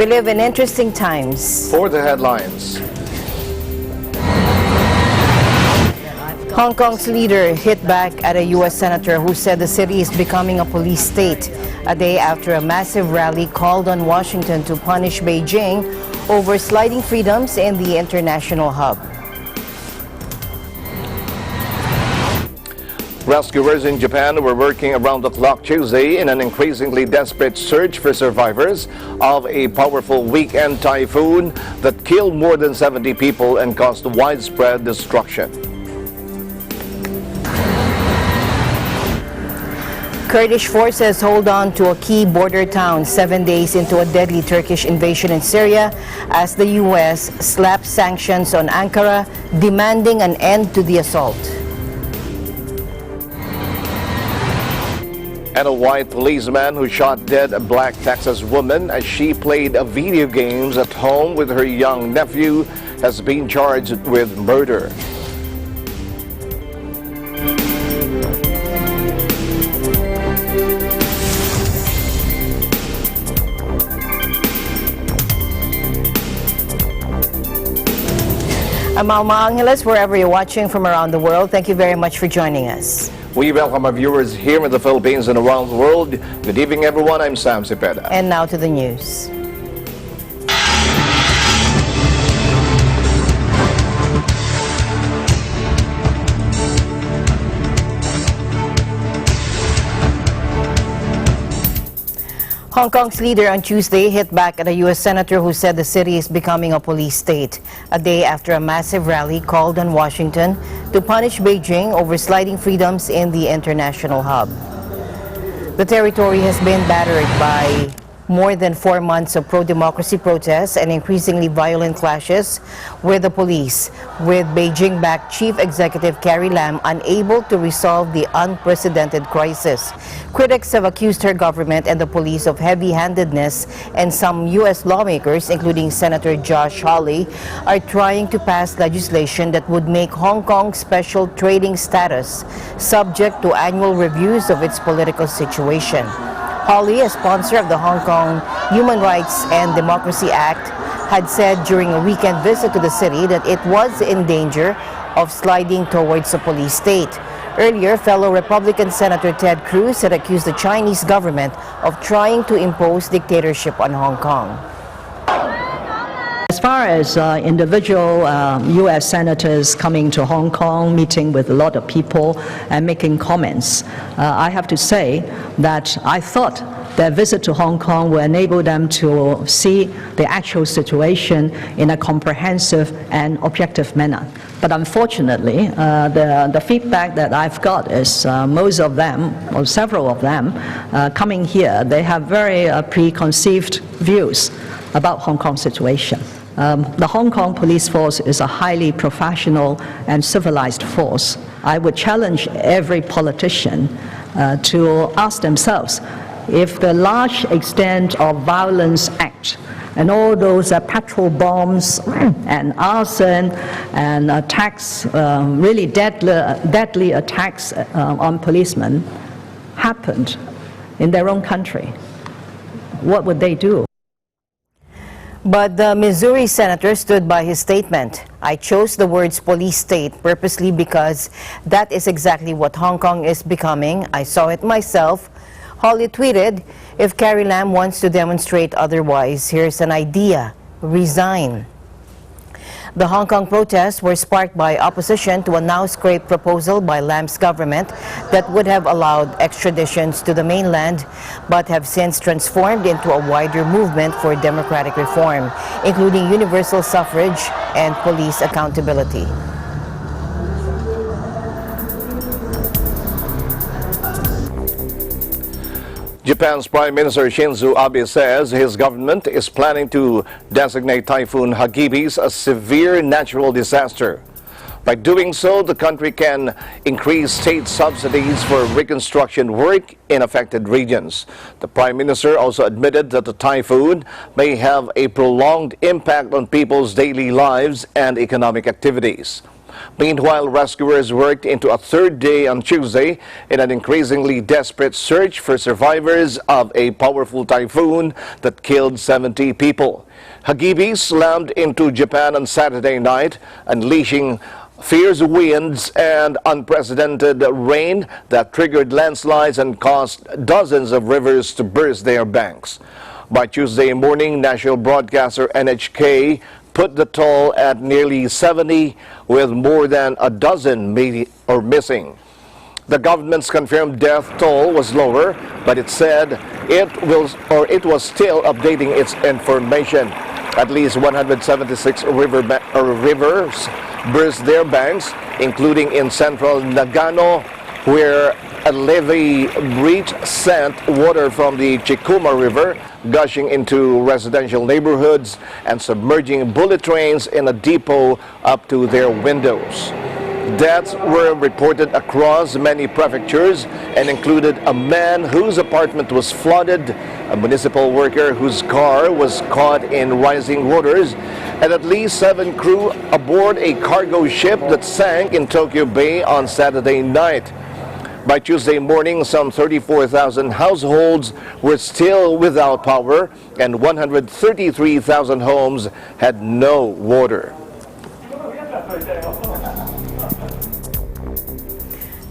We live in interesting times. For the headlines. Hong Kong's leader hit back at a U.S. senator who said the city is becoming a police state, a day after a massive rally called on Washington to punish Beijing over sliding freedoms in the international hub. Rescuers in Japan were working around the clock Tuesday in an increasingly desperate search for survivors of a powerful weekend typhoon that killed more than 70 people and caused widespread destruction. Kurdish forces hold on to a key border town 7 days into a deadly Turkish invasion in Syria as the U.S. slaps sanctions on Ankara, demanding an end to the assault. And a white policeman who shot dead a black Texas woman as she played video games at home with her young nephew has been charged with murder. I'm Alma Angeles, wherever you're watching from around the world. Thank you very much for joining us. We welcome our viewers here in the Philippines and around the world. Good evening, everyone. I'm Sam Cepeda. And now to the news. Hong Kong's leader on Tuesday hit back at a U.S. senator who said the city is becoming a police state, a day after a massive rally called on Washington to punish Beijing over sliding freedoms in the international hub. The territory has been battered by more than 4 months of pro-democracy protests and increasingly violent clashes with the police, with Beijing-backed Chief Executive Carrie Lam unable to resolve the unprecedented crisis. Critics have accused her government and the police of heavy-handedness, and some U.S. lawmakers, including Senator Josh Hawley, are trying to pass legislation that would make Hong Kong special trading status subject to annual reviews of its political situation. Hawley, a sponsor of the Hong Kong Human Rights and Democracy Act, had said during a weekend visit to the city that it was in danger of sliding towards a police state. Earlier, fellow Republican Senator Ted Cruz had accused the Chinese government of trying to impose dictatorship on Hong Kong. As far as individual U.S. senators coming to Hong Kong, meeting with a lot of people and making comments, I have to say that I thought their visit to Hong Kong will enable them to see the actual situation in a comprehensive and objective manner. But unfortunately, the feedback that I've got is most of them, or several of them, coming here, they have very preconceived views about Hong Kong situation. The Hong Kong police force is a highly professional and civilized force. I would challenge every politician to ask themselves if the large extent of violence act and all those petrol bombs and arson and attacks, really deadly attacks on policemen happened in their own country, what would they do? But the Missouri senator stood by his statement. I chose the words police state purposely because that is exactly what Hong Kong is becoming. I saw it myself. Hawley tweeted, if Carrie Lam wants to demonstrate otherwise, here's an idea: resign. The Hong Kong protests were sparked by opposition to a now-scraped proposal by Lam's government that would have allowed extraditions to the mainland, but have since transformed into a wider movement for democratic reform, including universal suffrage and police accountability. Japan's Prime Minister Shinzo Abe says his government is planning to designate Typhoon Hagibis a severe natural disaster. By doing so, the country can increase state subsidies for reconstruction work in affected regions. The Prime Minister also admitted that the typhoon may have a prolonged impact on people's daily lives and economic activities. Meanwhile, rescuers worked into a third day on Tuesday in an increasingly desperate search for survivors of a powerful typhoon that killed 70 people. Hagibis slammed into Japan on Saturday night, unleashing fierce winds and unprecedented rain that triggered landslides and caused dozens of rivers to burst their banks. By Tuesday morning, national broadcaster NHK put the toll at nearly 70, with more than a dozen missing. The government's confirmed death toll was lower, but it said it was still updating its information. At least 176 rivers burst their banks, including in central Nagano, where a levee breach sent water from the Chikuma River gushing into residential neighborhoods and submerging bullet trains in a depot up to their windows. Deaths were reported across many prefectures and included a man whose apartment was flooded, a municipal worker whose car was caught in rising waters, and at least 7 crew aboard a cargo ship that sank in Tokyo Bay on Saturday night. By Tuesday morning, some 34,000 households were still without power, and 133,000 homes had no water.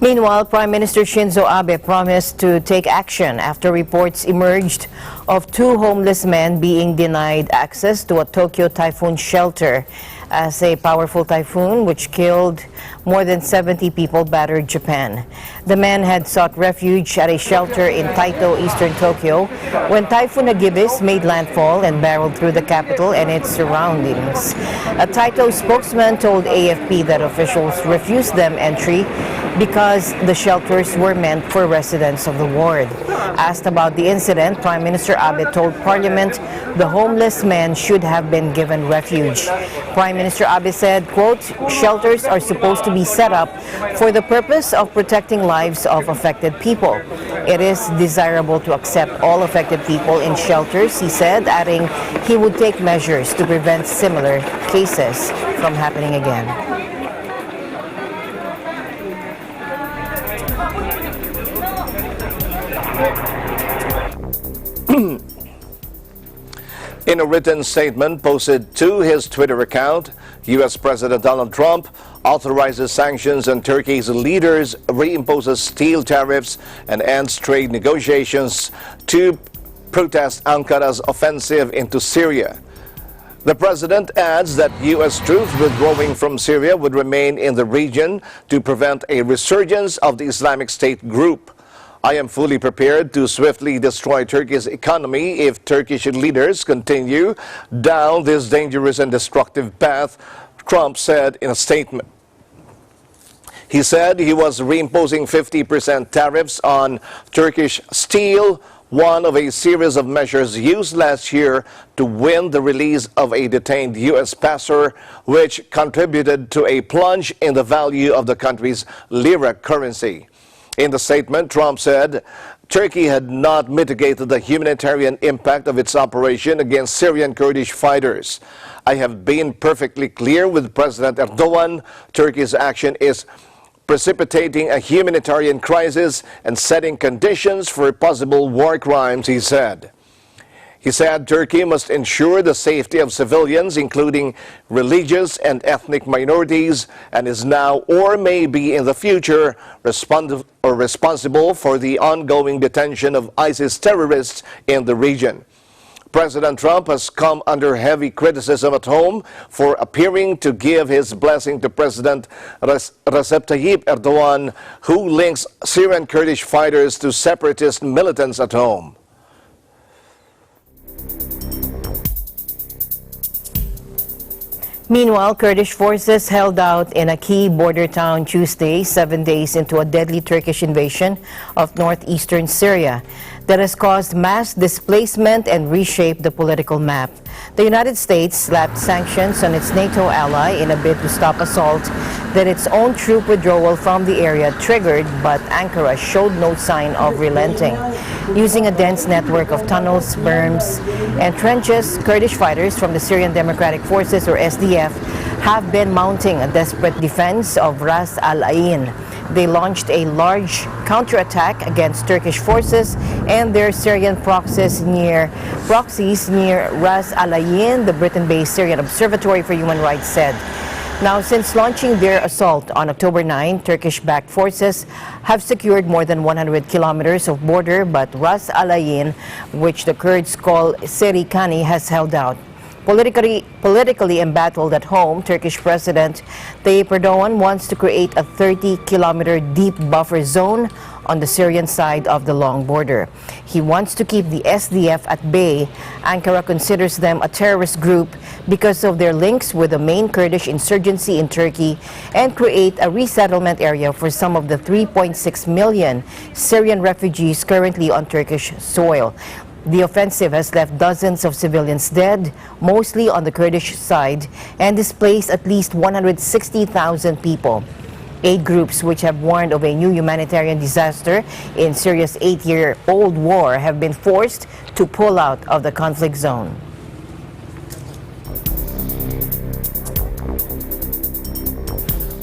Meanwhile, Prime Minister Shinzo Abe promised to take action after reports emerged of 2 homeless men being denied access to a Tokyo typhoon shelter as a powerful typhoon which killed more than 70 people battered Japan. The men had sought refuge at a shelter in Taito, eastern Tokyo, when Typhoon Hagibis made landfall and barreled through the capital and its surroundings. A Taito spokesman told AFP that officials refused them entry because the shelters were meant for residents of the ward. Asked about the incident, Prime Minister Abe told Parliament the homeless men should have been given refuge. Prime Minister Abe said, quote, "Shelters are supposed to be set up for the purpose of protecting lives of affected people. It is desirable to accept all affected people in shelters," he said, adding he would take measures to prevent similar cases from happening again. In a written statement posted to his Twitter account, U.S. President Donald Trump authorizes sanctions on Turkey's leaders, reimposes steel tariffs, and ends trade negotiations to protest Ankara's offensive into Syria. The president adds that U.S. troops withdrawing from Syria would remain in the region to prevent a resurgence of the Islamic State group. "I am fully prepared to swiftly destroy Turkey's economy if Turkish leaders continue down this dangerous and destructive path," Trump said in a statement. He said he was reimposing 50% tariffs on Turkish steel, one of a series of measures used last year to win the release of a detained U.S. pastor, which contributed to a plunge in the value of the country's lira currency. In the statement, Trump said Turkey had not mitigated the humanitarian impact of its operation against Syrian Kurdish fighters. "I have been perfectly clear with President Erdogan. Turkey's action is precipitating a humanitarian crisis and setting conditions for possible war crimes," he said. He said Turkey must ensure the safety of civilians, including religious and ethnic minorities, and is now or may be in the future responsible for the ongoing detention of ISIS terrorists in the region. President Trump has come under heavy criticism at home for appearing to give his blessing to President Recep Tayyip Erdogan, who links Syrian Kurdish fighters to separatist militants at home. Meanwhile, Kurdish forces held out in a key border town Tuesday, 7 days into a deadly Turkish invasion of northeastern Syria that has caused mass displacement and reshaped the political map. The United States slapped sanctions on its NATO ally in a bid to stop assault that its own troop withdrawal from the area triggered, but Ankara showed no sign of relenting. Using a dense network of tunnels, berms, and trenches, Kurdish fighters from the Syrian Democratic Forces, or SDF, have been mounting a desperate defense of Ras Al Ain. They launched a large counterattack against Turkish forces and their Syrian proxies near Ras Al Ain, the Britain-based Syrian Observatory for Human Rights said. Now, since launching their assault on October 9, Turkish-backed forces have secured more than 100 kilometers of border, but Ras Al Ain, which the Kurds call Serikani, has held out. Politically embattled at home, Turkish President Tayyip Erdogan wants to create a 30-kilometer deep buffer zone on the Syrian side of the long border. He wants to keep the SDF at bay. Ankara considers them a terrorist group because of their links with the main Kurdish insurgency in Turkey and create a resettlement area for some of the 3.6 million Syrian refugees currently on Turkish soil. The offensive has left dozens of civilians dead, mostly on the Kurdish side, and displaced at least 160,000 people. 8 groups which have warned of a new humanitarian disaster in Syria's 8-year-old war have been forced to pull out of the conflict zone.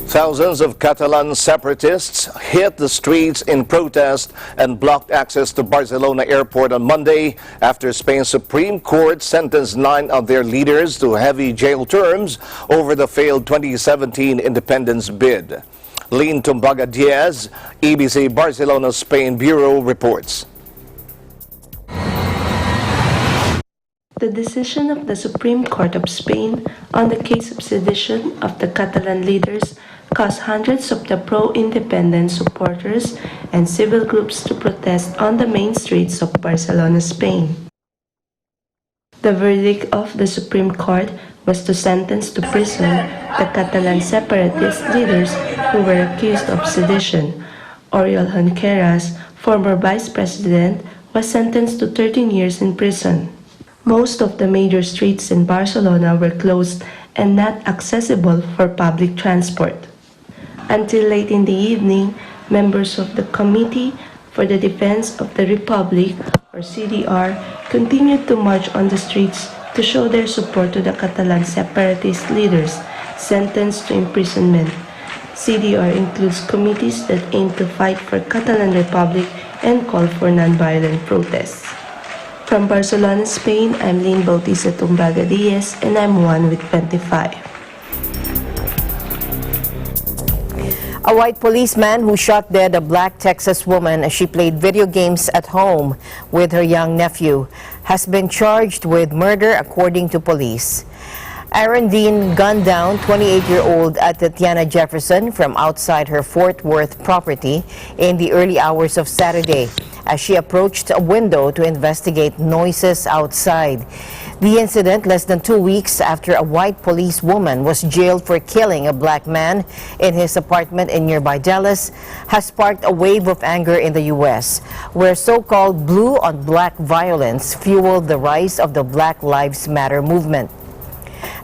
Thousands of Catalan separatists hit the streets in protest and blocked access to Barcelona airport on Monday after Spain's Supreme Court sentenced 9 of their leaders to heavy jail terms over the failed 2017 independence bid. Lynn Tumbaga Diaz, EBC Barcelona Spain Bureau reports. The decision of the Supreme Court of Spain on the case of sedition of the Catalan leaders caused hundreds of the pro-independence supporters and civil groups to protest on the main streets of Barcelona, Spain. The verdict of the Supreme Court was to sentence to prison the Catalan separatist leaders who were accused of sedition. Oriol Junqueras, former vice president, was sentenced to 13 years in prison. Most of the major streets in Barcelona were closed and not accessible for public transport. Until late in the evening, members of the Committee for the Defense of the Republic, or CDR, continued to march on the streets to show their support to the Catalan separatist leaders sentenced to imprisonment. CDR includes committees that aim to fight for Catalan Republic and call for non-violent protests. From Barcelona, Spain, I'm Lynn Bautista Tumbaga Diaz, and I'm 1 with 25. A white policeman who shot dead a black Texas woman as she played video games at home with her young nephew has been charged with murder, according to police. Aaron Dean gunned down 28-year-old Tatiana Jefferson from outside her Fort Worth property in the early hours of Saturday as she approached a window to investigate noises outside. The incident, less than 2 weeks after a white police woman was jailed for killing a black man in his apartment in nearby Dallas, has sparked a wave of anger in the U.S., where so-called blue-on-black violence fueled the rise of the Black Lives Matter movement.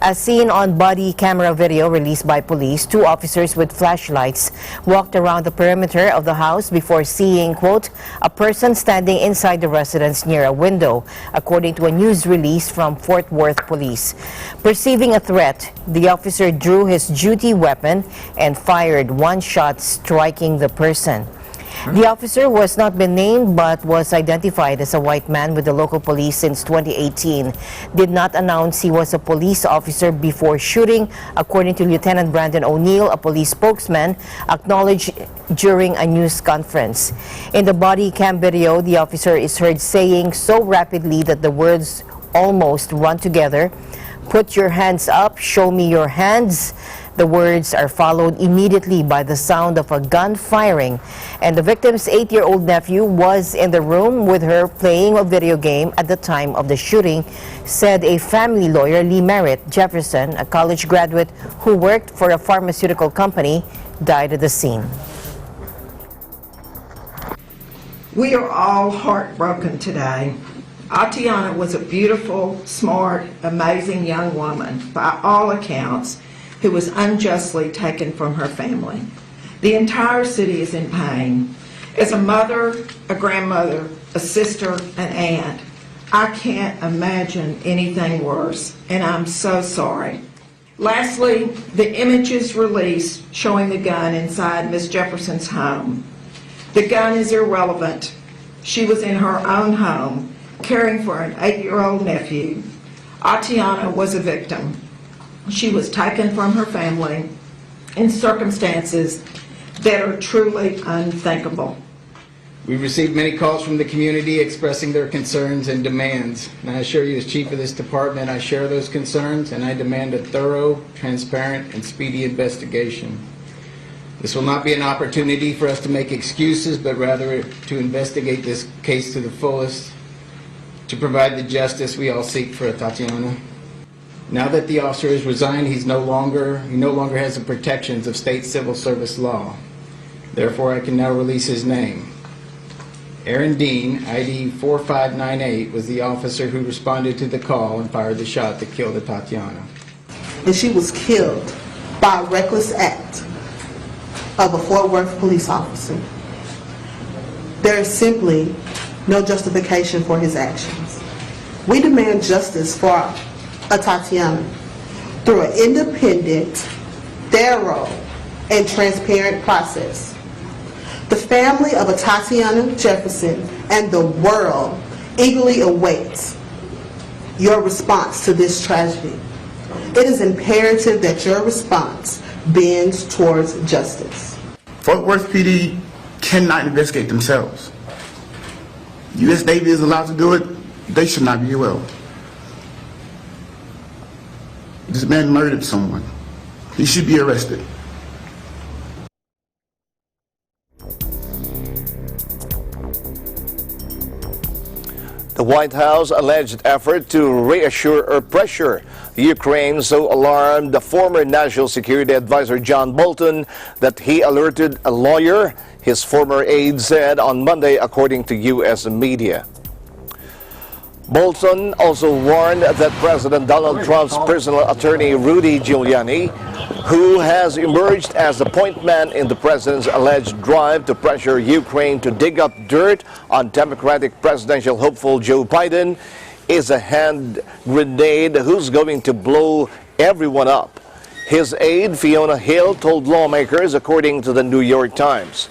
As seen on body camera video released by police, 2 officers with flashlights walked around the perimeter of the house before seeing, quote, a person standing inside the residence near a window, according to a news release from Fort Worth Police. Perceiving a threat, the officer drew his duty weapon and fired 1 shot, striking the person. The officer was not been named but was identified as a white man with the local police since 2018. Did not announce he was a police officer before shooting, according to Lieutenant Brandon O'Neill, a police spokesman, acknowledged during a news conference. In the body cam video, the officer is heard saying so rapidly that the words almost run together, "Put your hands up, show me your hands." The words are followed immediately by the sound of a gun firing, and the victim's 8-year-old nephew was in the room with her playing a video game at the time of the shooting, said a family lawyer. Lee Merritt Jefferson, a college graduate who worked for a pharmaceutical company, died at the scene. We are all heartbroken today. Tatiana was a beautiful, smart, amazing young woman, by all accounts, who was unjustly taken from her family. The entire city is in pain. As a mother, a grandmother, a sister, an aunt, I can't imagine anything worse, and I'm so sorry. Lastly, the images released showing the gun inside Ms. Jefferson's home. The gun is irrelevant. She was in her own home, caring for an 8-year-old nephew. Atiana was a victim. She was taken from her family in circumstances that are truly unthinkable. We've received many calls from the community expressing their concerns and demands. And I assure you, as chief of this department, I share those concerns and I demand a thorough, transparent, and speedy investigation. This will not be an opportunity for us to make excuses, but rather to investigate this case to the fullest, to provide the justice we all seek for Tatiana. Now that the officer has resigned, he no longer has the protections of state civil service law. Therefore, I can now release his name. Aaron Dean, ID 4598, was the officer who responded to the call and fired the shot that killed Tatiana. And she was killed by a reckless act of a Fort Worth police officer. There is simply no justification for his actions. We demand justice for Tatiana through an independent, thorough, and transparent process. The family of Tatiana Jefferson and the world eagerly awaits your response to this tragedy. It is imperative that your response bends towards justice. Fort Worth PD cannot investigate themselves. U.S. Navy is allowed to do it. They should not be well. This man murdered someone. He should be arrested. The White House alleged effort to reassure or pressure Ukraine so alarmed the former National Security Advisor John Bolton that he alerted a lawyer, his former aide said on Monday, according to U.S. media. Bolton also warned that President Donald Trump's personal attorney Rudy Giuliani, who has emerged as the point man in the president's alleged drive to pressure Ukraine to dig up dirt on Democratic presidential hopeful Joe Biden, is a hand grenade who's going to blow everyone up. His aide, Fiona Hill, told lawmakers, according to the New York Times.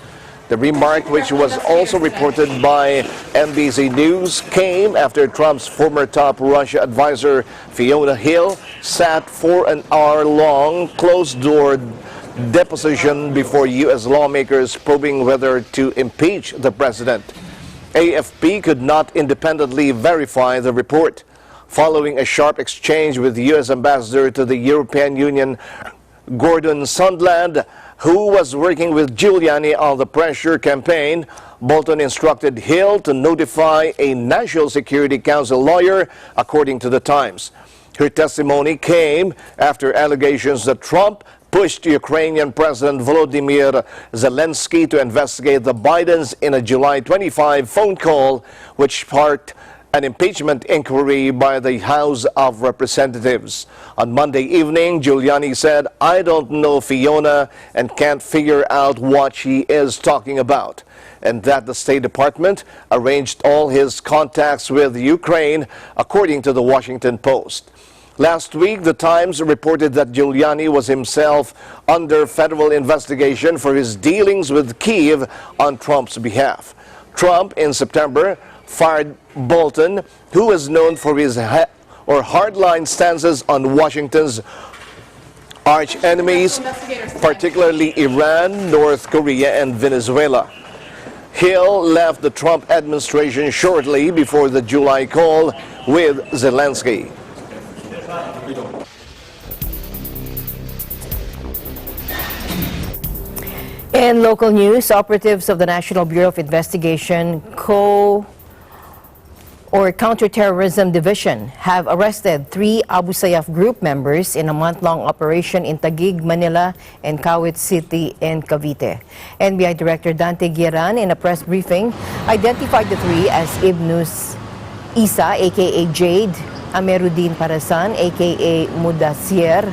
The remark, which was also reported by NBC News, came after Trump's former top Russia advisor, Fiona Hill, sat for an hour-long closed-door deposition before U.S. lawmakers probing whether to impeach the president. AFP could not independently verify the report. Following a sharp exchange with the U.S. ambassador to the European Union, Gordon Sondland, who was working with Giuliani on the pressure campaign, Bolton instructed Hill to notify a National Security Council lawyer, according to the Times. Her testimony came after allegations that Trump pushed Ukrainian President Volodymyr Zelensky to investigate the Bidens in a July 25 phone call, which sparked an impeachment inquiry by the House of Representatives. On Monday evening, Giuliani said, "I don't know Fiona and can't figure out what she is talking about," and that the State Department arranged all his contacts with Ukraine, according to the Washington Post. Last week, the Times reported that Giuliani was himself under federal investigation for his dealings with Kyiv on Trump's behalf. Trump, in September, fired Bolton, who is known for his hardline stances on Washington's arch enemies, particularly Iran, North Korea, and Venezuela. Hill left the Trump administration shortly before the July call with Zelensky. In local news, operatives of the National Bureau of Investigation Counterterrorism Division have arrested 3 Abu Sayyaf group members in a month-long operation in Taguig, Manila, and Kawit City in Cavite. NBI Director Dante Guieran, in a press briefing, identified the 3 as Ibnus Isa, aka Jade, Ameruddin Parasan, aka Mudassier,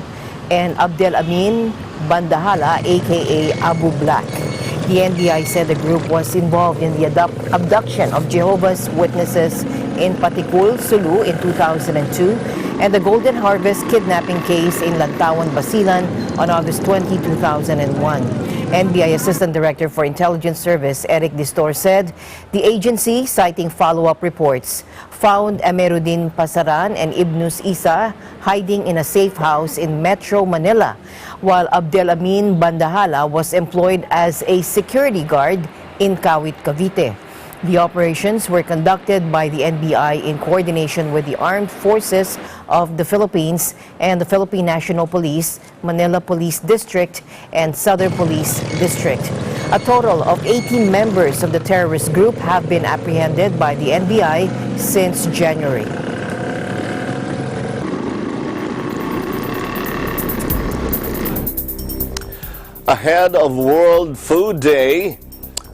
and Abdel Amin Bandahala, aka Abu Black. The NBI said the group was involved in the abduction of Jehovah's Witnesses in Patikul, Sulu in 2002 and the Golden Harvest kidnapping case in Lantawan, Basilan on August 20, 2001. NBI Assistant Director for Intelligence Service Eric Distor said the agency, citing follow-up reports, found Emerudin Pasaran and Ibnus Isa hiding in a safe house in Metro Manila, while Abdelamin Bandahala was employed as a security guard in Kawit, Cavite. The operations were conducted by the NBI in coordination with the Armed Forces of the Philippines and the Philippine National Police, Manila Police District, and Southern Police District. A total of 18 members of the terrorist group have been apprehended by the NBI since January. Ahead of World Food Day,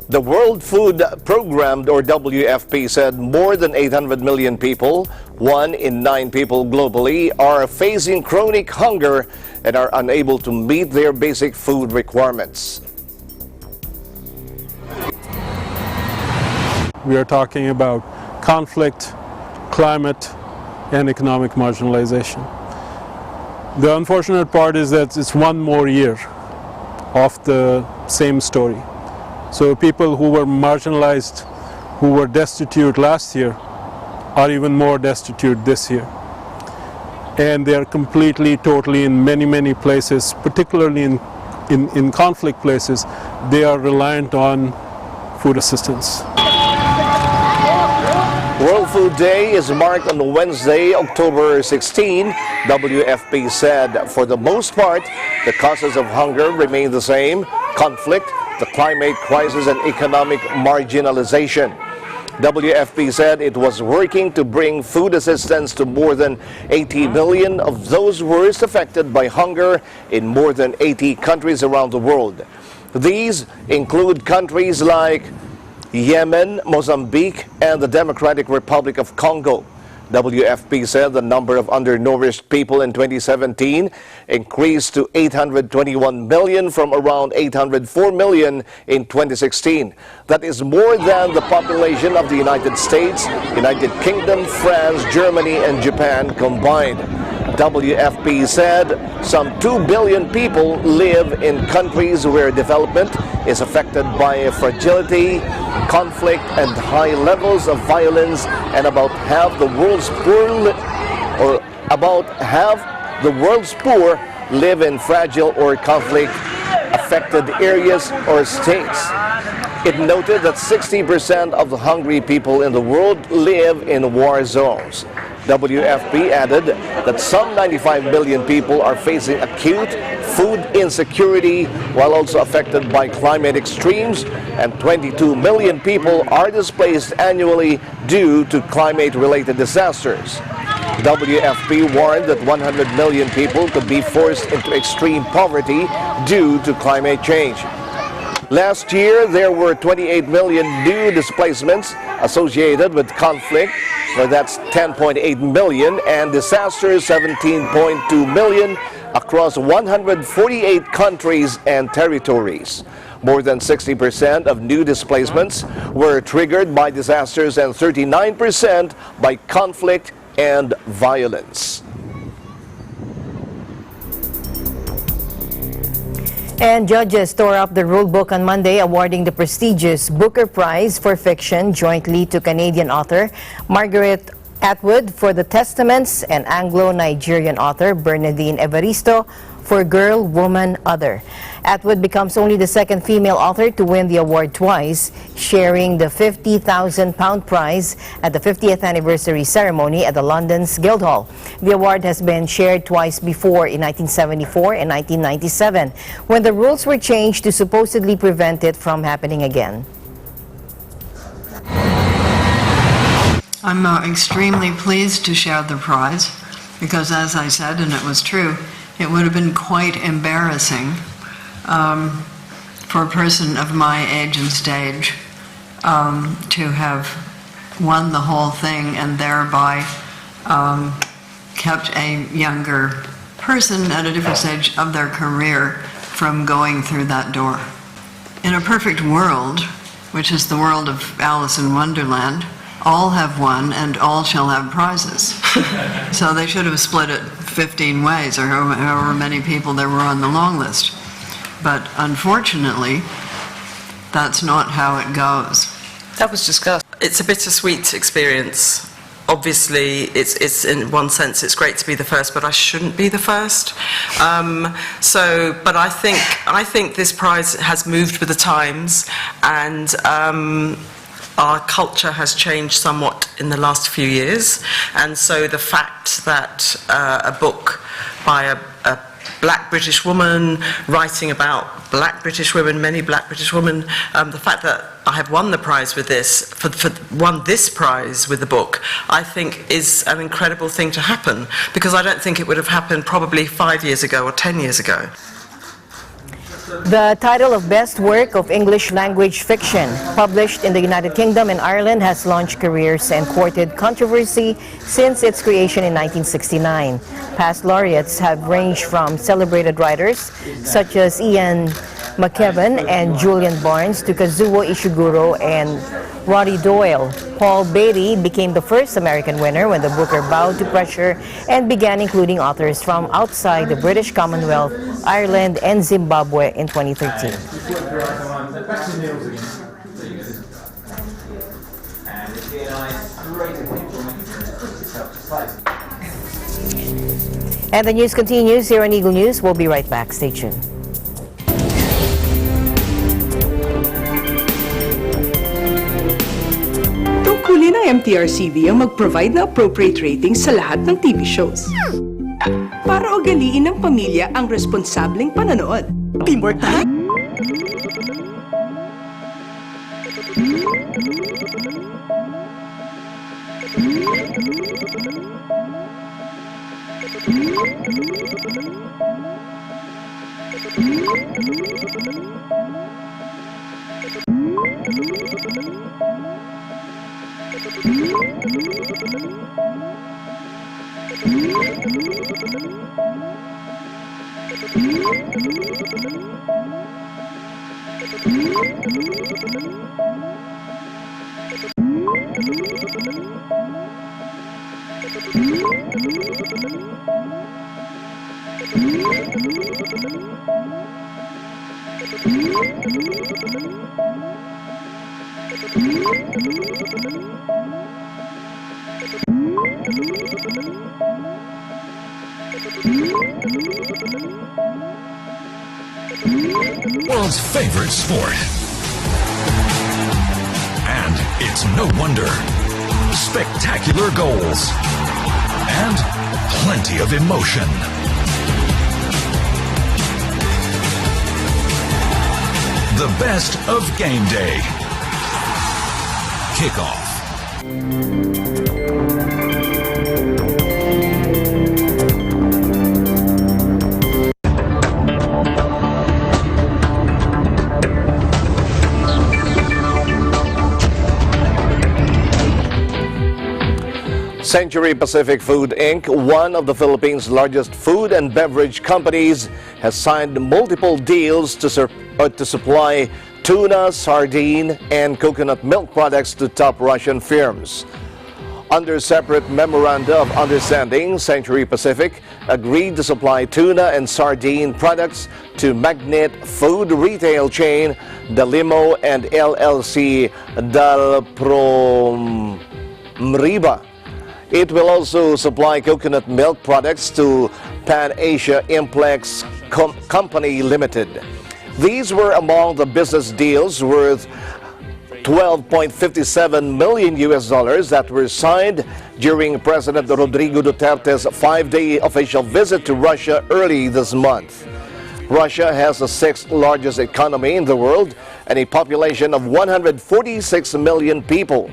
the World Food Program, or WFP, said more than 800 million people, 1 in 9 people globally, are facing chronic hunger and are unable to meet their basic food requirements. We are talking about conflict, climate, and economic marginalization. The unfortunate part is that it's one more year of the same story. So people who were marginalized, who were destitute last year, are even more destitute this year. And they are completely, totally, in many, many places, particularly in conflict places, they are reliant on food assistance. World Food Day is marked on Wednesday, October 16. WFP said for the most part, the causes of hunger remain the same: conflict, the climate crisis, and economic marginalization. WFP said it was working to bring food assistance to more than 80 million of those worst affected by hunger in more than 80 countries around the world. These include countries like Yemen, Mozambique, and the Democratic Republic of Congo. WFP said the number of undernourished people in 2017 increased to 821 million from around 804 million in 2016. That is more than the population of the United States, United Kingdom, France, Germany, and Japan combined. WFP said some 2 billion people live in countries where development is affected by fragility, conflict, and high levels of violence, and about half the world's poor live in fragile or conflict-affected areas or states. It noted that 60% of the hungry people in the world live in war zones. WFP added that some 95 million people are facing acute food insecurity while also affected by climate extremes, and 22 million people are displaced annually due to climate-related disasters. WFP warned that 100 million people could be forced into extreme poverty due to climate change. Last year, there were 28 million new displacements associated with conflict, where that's 10.8 million, and disasters 17.2 million across 148 countries and territories. More than 60% of new displacements were triggered by disasters and 39% by conflict and violence. And judges tore up the rule book on Monday, awarding the prestigious Booker Prize for Fiction jointly to Canadian author Margaret Atwood for The Testaments and Anglo-Nigerian author Bernardine Evaristo for Girl, Woman, Other. Atwood becomes only the second female author to win the award twice, sharing the £50,000 prize at the 50th anniversary ceremony at the London's Guildhall. The award has been shared twice before, in 1974 and 1997, when the rules were changed to supposedly prevent it from happening again. I'm extremely pleased to share the prize because, as I said, and it was true, it would have been quite embarrassing for a person of my age and stage to have won the whole thing and thereby kept a younger person at a different stage of their career from going through that door. In a perfect world, which is the world of Alice in Wonderland, all have won and all shall have prizes. So they should have split it 15 ways, or however many people there were on the long list. But unfortunately, that's not how it goes. That was discussed. It's a bittersweet experience. Obviously, it's in one sense it's great to be the first, but I shouldn't be the first. But I think this prize has moved with the times, and our culture has changed somewhat in the last few years. And so the fact that a book by a black British woman writing about black British women, many black British women, the fact that I have won the prize with this, won this prize with the book, I think is an incredible thing to happen, because I don't think it would have happened probably 5 years ago or 10 years ago. The title of Best Work of English Language Fiction, published in the United Kingdom and Ireland, has launched careers and courted controversy since its creation in 1969. Past laureates have ranged from celebrated writers such as Ian McKellen and Julian Barnes to Kazuo Ishiguro and Roddy Doyle. Paul Beatty became the first American winner when the Booker bowed to pressure and began including authors from outside the British Commonwealth, Ireland, and Zimbabwe in 2013. And the news continues here on Eagle News. We'll be right back. Stay tuned. Tungkulin ng MTRCV ang mag-provide na appropriate ratings sa lahat ng TV shows. Para ugaliin ng pamilya ang responsableng panonood. Teamwork tayo! World's favorite sport. And it's no wonder. Spectacular goals. And plenty of emotion. The best of game day. Kickoff. Century Pacific Food Inc., one of the Philippines' largest food and beverage companies, has signed multiple deals to supply tuna, sardine, and coconut milk products to top Russian firms. Under separate memoranda of understanding, Century Pacific agreed to supply tuna and sardine products to Magnet food retail chain Dalimo and LLC Dalpromriba. It will also supply coconut milk products to Pan Asia Implex Company Limited. These were among the business deals worth $12.57 million that were signed during President Rodrigo Duterte's 5-day official visit to Russia early this month. Russia has the 6th largest economy in the world and a population of 146 million people.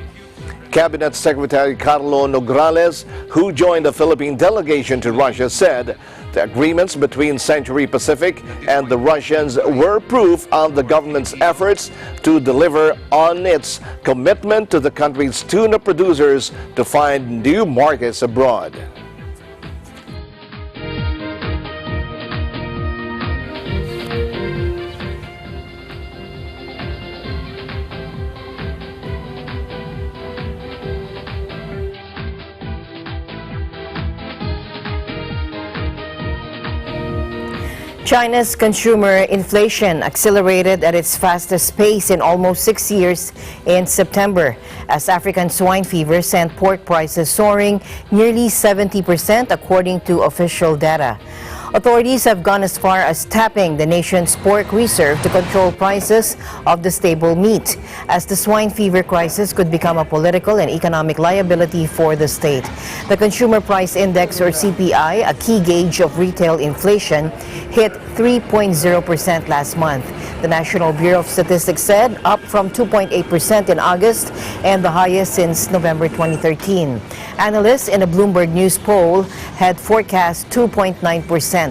Cabinet Secretary Carlo Nograles, who joined the Philippine delegation to Russia, said the agreements between Century Pacific and the Russians were proof of the government's efforts to deliver on its commitment to the country's tuna producers to find new markets abroad. China's consumer inflation accelerated at its fastest pace in almost 6 years in September, as African swine fever sent pork prices soaring nearly 70% according to official data. Authorities have gone as far as tapping the nation's pork reserve to control prices of the staple meat, as the swine fever crisis could become a political and economic liability for the state. The Consumer Price Index, or CPI, a key gauge of retail inflation, hit 3.0% last month. The National Bureau of Statistics said up from 2.8% in August and the highest since November 2013. Analysts in a Bloomberg News poll had forecast 2.9%.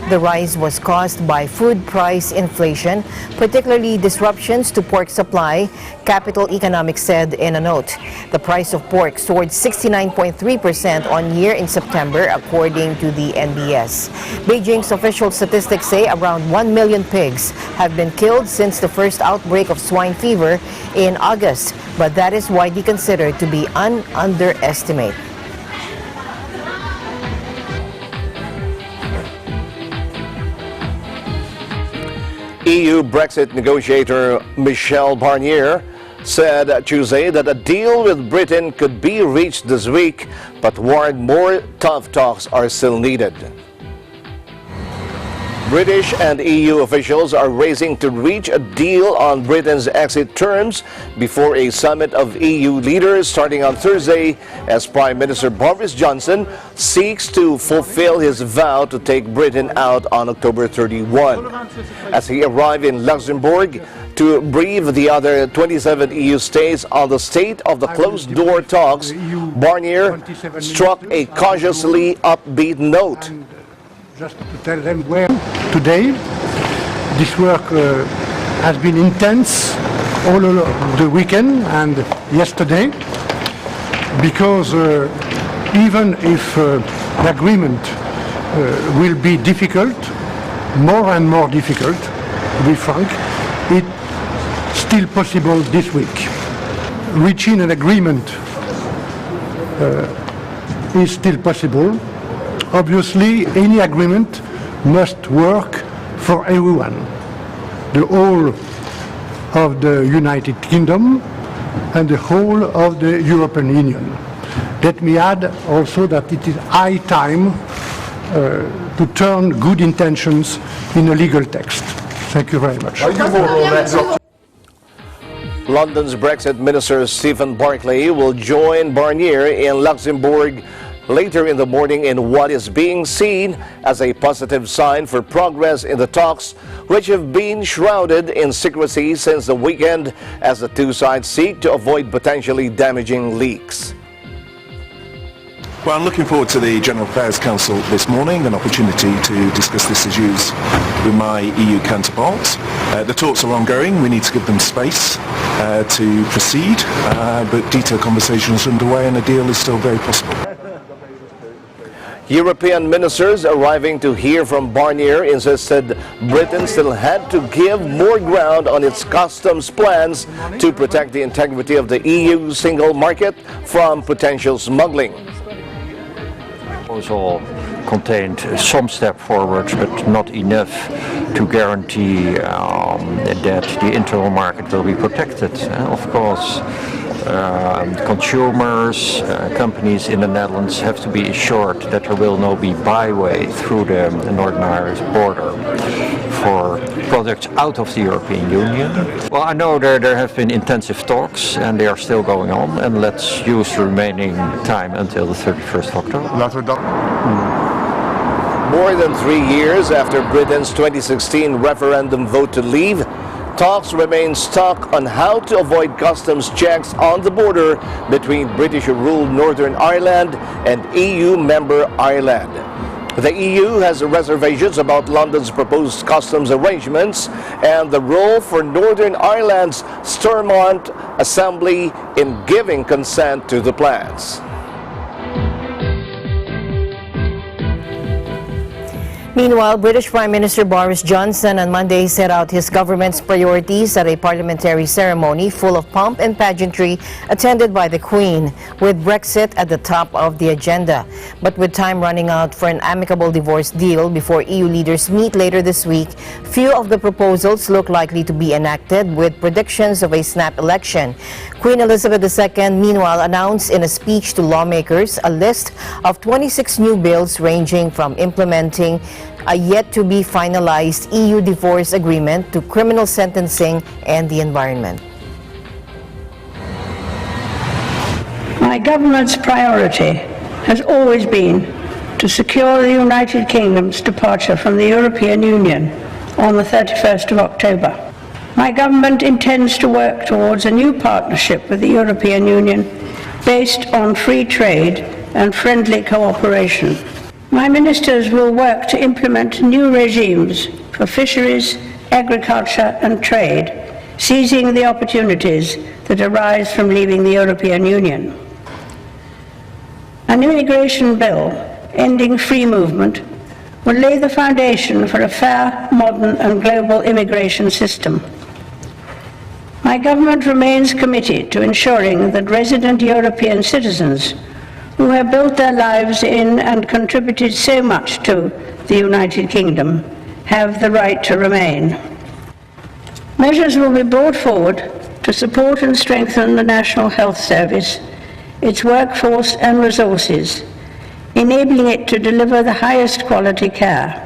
The rise was caused by food price inflation, particularly disruptions to pork supply, Capital Economics said in a note. The price of pork soared 69.3% on year in September, according to the NBS. Beijing's official statistics say around 1 million pigs have been killed since the first outbreak of swine fever in August, but that is widely considered to be an underestimate. EU Brexit negotiator Michel Barnier said Tuesday that a deal with Britain could be reached this week, but warned more tough talks are still needed. British and EU officials are racing to reach a deal on Britain's exit terms before a summit of EU leaders starting on Thursday, as Prime Minister Boris Johnson seeks to fulfill his vow to take Britain out on October 31. As he arrived in Luxembourg to brief the other 27 EU states on the state of the closed-door talks, Barnier struck a cautiously upbeat note. Just to tell them where today this work has been intense all the weekend and yesterday, because even if the agreement will be difficult, more and more difficult, to be frank, it's still possible this week. Reaching an agreement is still possible. Obviously, any agreement must work for everyone, the whole of the United Kingdom and the whole of the European Union. Let me add also that it is high time to turn good intentions in a legal text. Thank you very much. London's Brexit Minister Stephen Barclay will join Barnier in Luxembourg later in the morning in what is being seen as a positive sign for progress in the talks, which have been shrouded in secrecy since the weekend as the two sides seek to avoid potentially damaging leaks. Well, I'm looking forward to the General Affairs Council this morning, an opportunity to discuss these issues with my EU counterparts. The talks are ongoing. We need to give them space to proceed, but detailed conversations are underway and a deal is still very possible. European ministers arriving to hear from Barnier insisted Britain still had to give more ground on its customs plans to protect the integrity of the EU single market from potential smuggling. The proposal contained some step forward, but not enough to guarantee that the internal market will be protected. Of course, consumers, companies in the Netherlands have to be assured that there will not be byway through the Northern Irish border for products out of the European Union. Well, I know there have been intensive talks and they are still going on, and let's use the remaining time until the 31st of October. More than 3 years after Britain's 2016 referendum vote to leave, talks remain stuck on how to avoid customs checks on the border between British-ruled Northern Ireland and EU member Ireland. The EU has reservations about London's proposed customs arrangements and the role for Northern Ireland's Stormont Assembly in giving consent to the plans. Meanwhile, British Prime Minister Boris Johnson on Monday set out his government's priorities at a parliamentary ceremony full of pomp and pageantry attended by the Queen, with Brexit at the top of the agenda. But with time running out for an amicable divorce deal before EU leaders meet later this week, few of the proposals look likely to be enacted, with predictions of a snap election. Queen Elizabeth II, meanwhile, announced in a speech to lawmakers a list of 26 new bills ranging from implementing a yet-to-be-finalized EU divorce agreement to criminal sentencing and the environment. My government's priority has always been to secure the United Kingdom's departure from the European Union on the 31st of October. My government intends to work towards a new partnership with the European Union based on free trade and friendly cooperation. My ministers will work to implement new regimes for fisheries, agriculture and trade, seizing the opportunities that arise from leaving the European Union. An immigration bill ending free movement will lay the foundation for a fair, modern and global immigration system. My government remains committed to ensuring that resident European citizens who have built their lives in and contributed so much to the United Kingdom have the right to remain. Measures will be brought forward to support and strengthen the National Health Service, its workforce and resources, enabling it to deliver the highest quality care.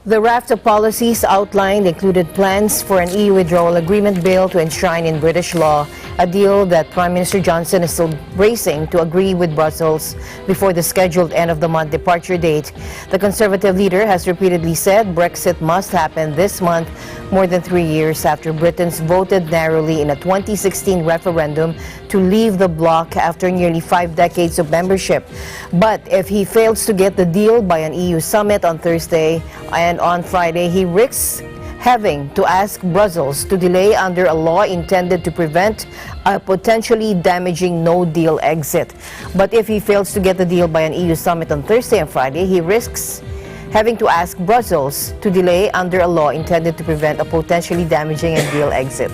The raft of policies outlined included plans for an EU withdrawal agreement bill to enshrine in British law a deal that Prime Minister Johnson is still racing to agree with Brussels before the scheduled end-of-the-month departure date. The Conservative leader has repeatedly said Brexit must happen this month, more than 3 years after Britons voted narrowly in a 2016 referendum to leave the bloc after nearly 5 decades of membership. But if he fails to get the deal by an EU summit on Thursday and on Friday, he risks having to ask Brussels to delay under a law intended to prevent a potentially damaging no-deal exit. But if he fails to get the deal by an EU summit on Thursday and Friday, he risks having to ask Brussels to delay under a law intended to prevent a potentially damaging no-deal exit.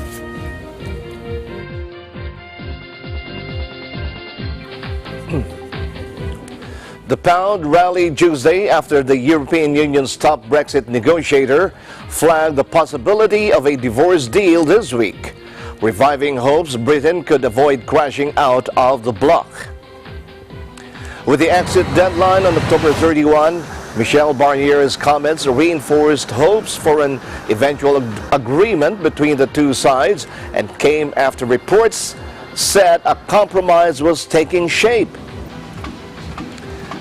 The pound rallied Tuesday after the European Union's top Brexit negotiator flagged the possibility of a divorce deal this week, reviving hopes Britain could avoid crashing out of the bloc. With the exit deadline on October 31, Michel Barnier's comments reinforced hopes for an eventual agreement between the two sides and came after reports said a compromise was taking shape.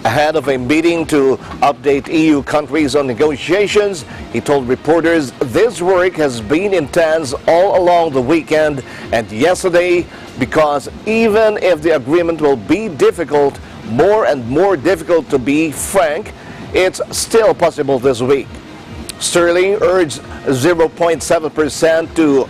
Ahead of a meeting to update EU countries on negotiations, he told reporters this work has been intense all along the weekend and yesterday because even if the agreement will be difficult, more and more difficult to be frank, it's still possible this week. Sterling urged 0.7% to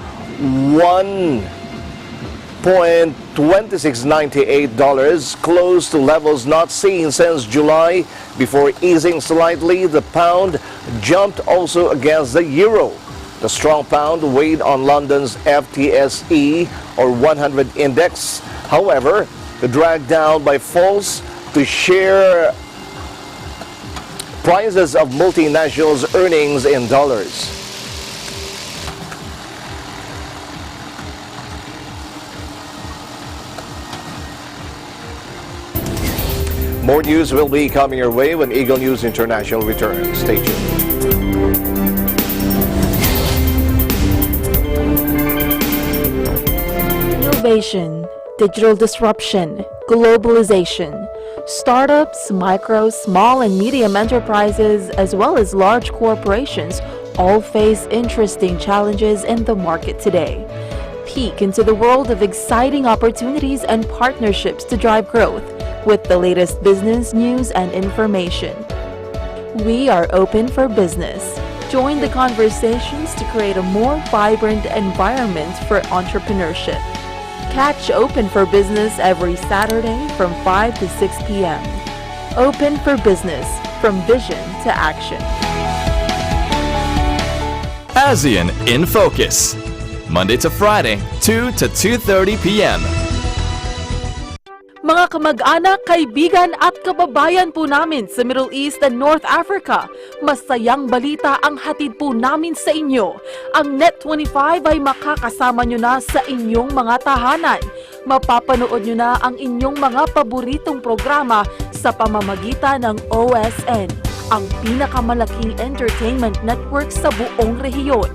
$1.2698, close to levels not seen since July. Before easing slightly, the pound jumped also against the euro. The strong pound weighed on London's FTSE or 100 index. However, the drag down by falls to share prices of multinationals' earnings in dollars. More news will be coming your way when Eagle News International returns. Stay tuned. Innovation, digital disruption, globalization. Startups, micro, small and medium enterprises, as well as large corporations all face interesting challenges in the market today. Peek into the world of exciting opportunities and partnerships to drive growth with the latest business news and information. We are open for business. Join the conversations to create a more vibrant environment for entrepreneurship. Catch Open for Business every Saturday from 5 to 6 p.m. Open for Business, from vision to action. ASEAN in Focus, Monday to Friday, 2 to 2:30 p.m. Mga kamag-anak, kaibigan at kababayan po namin sa Middle East and North Africa, masayang balita ang hatid po namin sa inyo. Ang Net25 ay makakasama nyo na sa inyong mga tahanan. Mapapanood nyo na ang inyong mga paboritong programa sa pamamagitan ng OSN, ang pinakamalaking entertainment network sa buong rehiyon.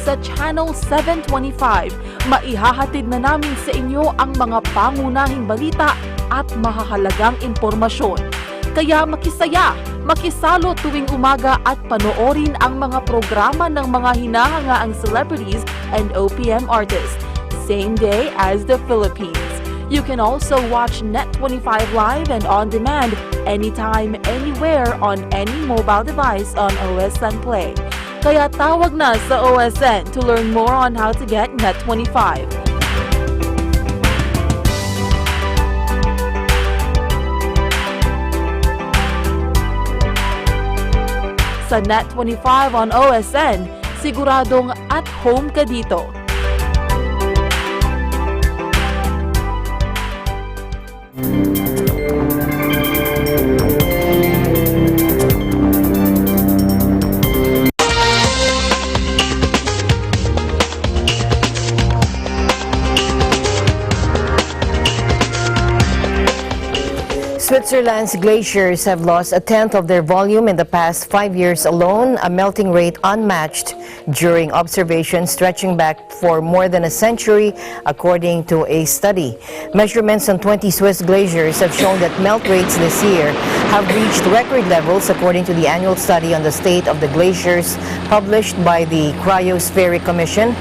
Sa Channel 725, maihahatid na namin sa inyo ang mga pangunahing balita at mahahalagang impormasyon. Kaya makisaya, makisalo tuwing umaga at panoorin ang mga programa ng mga hinahangaang celebrities and OPM artists, same day as the Philippines. You can also watch Net25 live and on demand anytime, anywhere on any mobile device on OSN Play. Kaya tawag na sa OSN to learn more on how to get Net25. Sa Net25 on OSN, siguradong at home ka dito. Switzerland's glaciers have lost a tenth of their volume in the past 5 years alone, a melting rate unmatched during observations stretching back for more than a century, according to a study. Measurements on 20 Swiss glaciers have shown that melt rates this year have reached record levels, according to the annual study on the state of the glaciers published by the Cryospheric Commission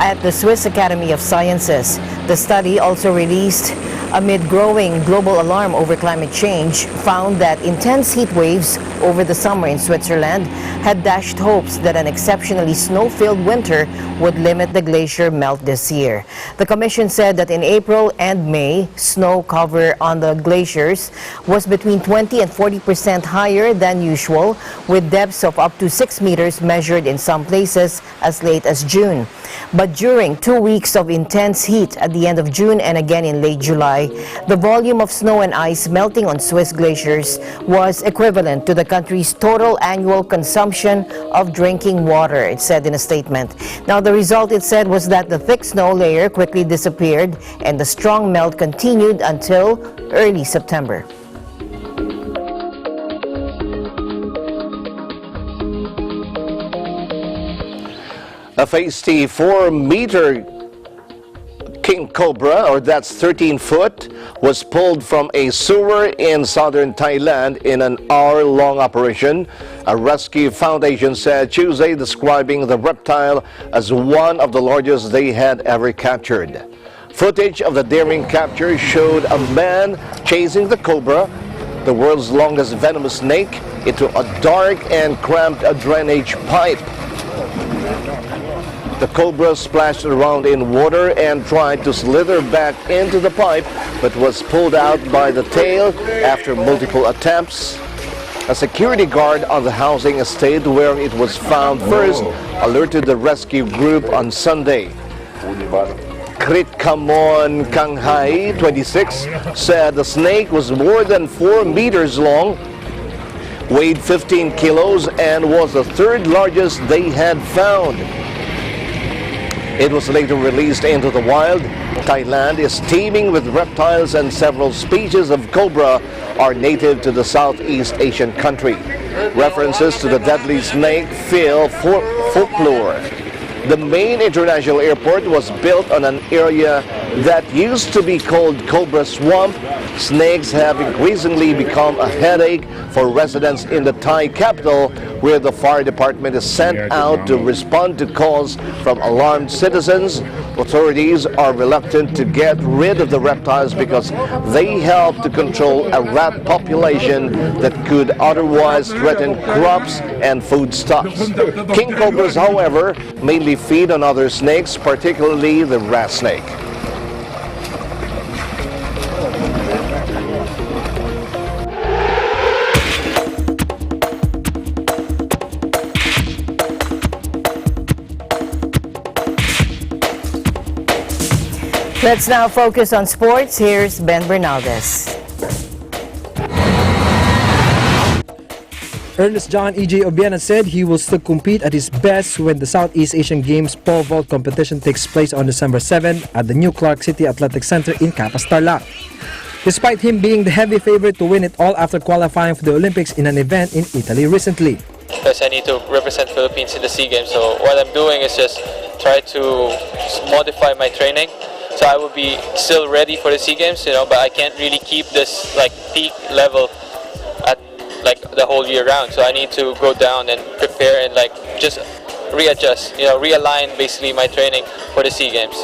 at the Swiss Academy of Sciences. The study, also released amid growing global alarm over climate change, found that intense heat waves over the summer in Switzerland had dashed hopes that an exceptionally snow-filled winter would limit the glacier melt this year. The commission said that in April and May, snow cover on the glaciers was between 20 and 40% higher than usual, with depths of up to 6 meters measured in some places as late as June. But during 2 weeks of intense heat at the end of June and again in late July, the volume of snow and ice melting on Swiss glaciers was equivalent to the country's total annual consumption of drinking water, it said in a statement. Now, the result, it said, was that the thick snow layer quickly disappeared and the strong melt continued until early September. A feisty 4-meter king cobra, or that's 13 foot, was pulled from a sewer in southern Thailand in an hour-long operation, a rescue foundation said Tuesday, describing the reptile as one of the largest they had ever captured. Footage of the daring capture showed a man chasing the cobra, the world's longest venomous snake, into a dark and cramped drainage pipe. The cobra splashed around in water and tried to slither back into the pipe, but was pulled out by the tail after multiple attempts. A security guard on the housing estate where it was found first alerted the rescue group on Sunday. Krit Kamon Kanghai, 26, said the snake was more than 4 meters long, weighed 15 kilos, and was the third largest they had found. It was later released into the wild. Thailand is teeming with reptiles, and several species of cobra are native to the Southeast Asian country. References to the deadly snake fill folklore. The main international airport was built on an area that used to be called Cobra Swamp. Snakes have increasingly become a headache for residents in the Thai capital, where the fire department is sent out to respond to calls from alarmed citizens. Authorities are reluctant to get rid of the reptiles because they help to control a rat population that could otherwise threaten crops and foodstuffs. King cobras, however, mainly feed on other snakes, particularly the rat snake. Let's now focus on sports. Here's Ben Bernaldez. Ernest John E.J. Obiena said he will still compete at his best when the Southeast Asian Games pole vault competition takes place on December 7 at the new Clark City Athletic Center in Capas, Tarlac. Despite him being the heavy favorite to win it all after qualifying for the Olympics in an event in Italy recently. Because I need to represent Philippines in the SEA Games, so what I'm doing is just try to modify my training. So I will be still ready for the SEA Games, but I can't really keep this like peak level at like the whole year round. So I need to go down and prepare and like just readjust, realign basically my training for the SEA Games.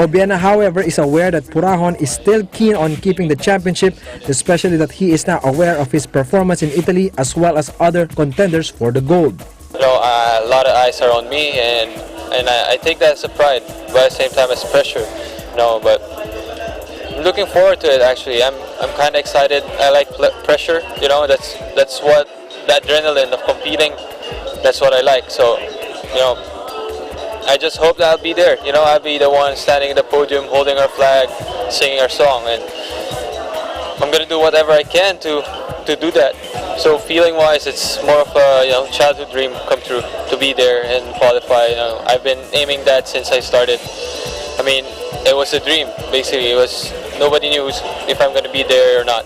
Obiena, however, is aware that Purahon is still keen on keeping the championship, especially that he is now aware of his performance in Italy as well as other contenders for the gold. A lot of eyes are on me, and I take that as a pride, but at the same time as pressure. But I'm looking forward to it. Actually, I'm kind of excited. I like pressure. That's what the adrenaline of competing. That's what I like. So, I just hope that I'll be there. I'll be the one standing at the podium, holding our flag, singing our song, and I'm gonna do whatever I can to do that. So feeling-wise, it's more of a childhood dream come true to be there and qualify. I've been aiming that since I started. I mean, it was a dream. Basically, it was nobody knew if I'm gonna be there or not.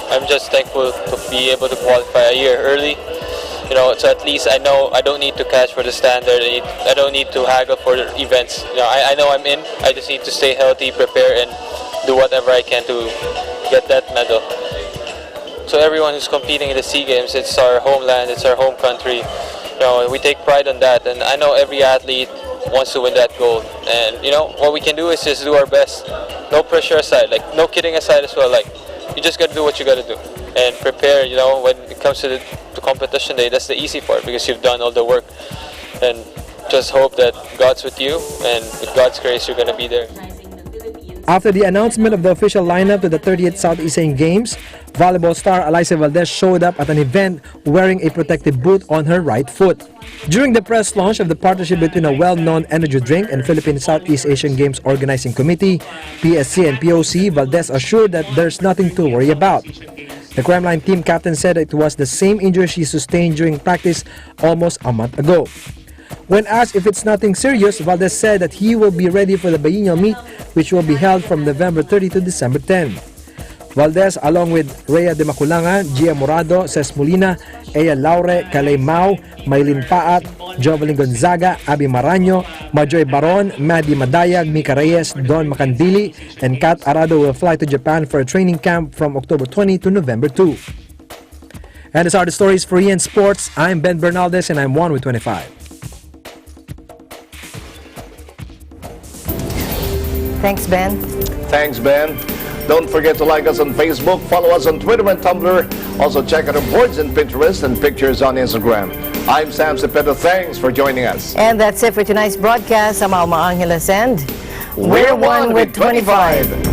I'm just thankful to be able to qualify a year early. So at least I know I don't need to catch for the standard. I don't need to haggle for the events. I know I'm in. I just need to stay healthy, prepare, and do whatever I can to get that medal. So everyone who's competing in the SEA Games, it's our homeland, it's our home country. We take pride on that, and I know every athlete wants to win that gold. And what we can do is just do our best. No pressure aside, like no kidding aside as well. Like you just gotta do what you gotta do and prepare. When it comes to the competition day, that's the easy part because you've done all the work. And just hope that God's with you, and with God's grace, you're gonna be there. After the announcement of the official lineup to the 30th Southeast Asian Games, volleyball star Alyssa Valdez showed up at an event wearing a protective boot on her right foot. During the press launch of the partnership between a well-known energy drink and Philippine Southeast Asian Games Organizing Committee, PSC and POC, Valdez assured that there's nothing to worry about. The Kremlin team captain said it was the same injury she sustained during practice almost a month ago. When asked if it's nothing serious, Valdez said that he will be ready for the biennial meet, which will be held from November 30 to December 10. Valdez, along with Rhea de Maculanga, Gia Morado, Ces Molina, Ea Laure, Calais Mau, Maylin Paat, Jovelyn Gonzaga, Abby Maraño, Majoy Baron, Maddie Madayag, Mika Reyes, Don Macandili, and Kat Arado will fly to Japan for a training camp from October 20 to November 2. And these are the stories for EN Sports. I'm Ben Bernaldez and I'm 1 with 25. Thanks, Ben. Thanks, Ben. Don't forget to like us on Facebook, follow us on Twitter and Tumblr. Also check out our boards on Pinterest and pictures on Instagram. I'm Sam Cepeda. Thanks for joining us. And that's it for tonight's broadcast. I'm Alma Angeles and we're 1 with 25.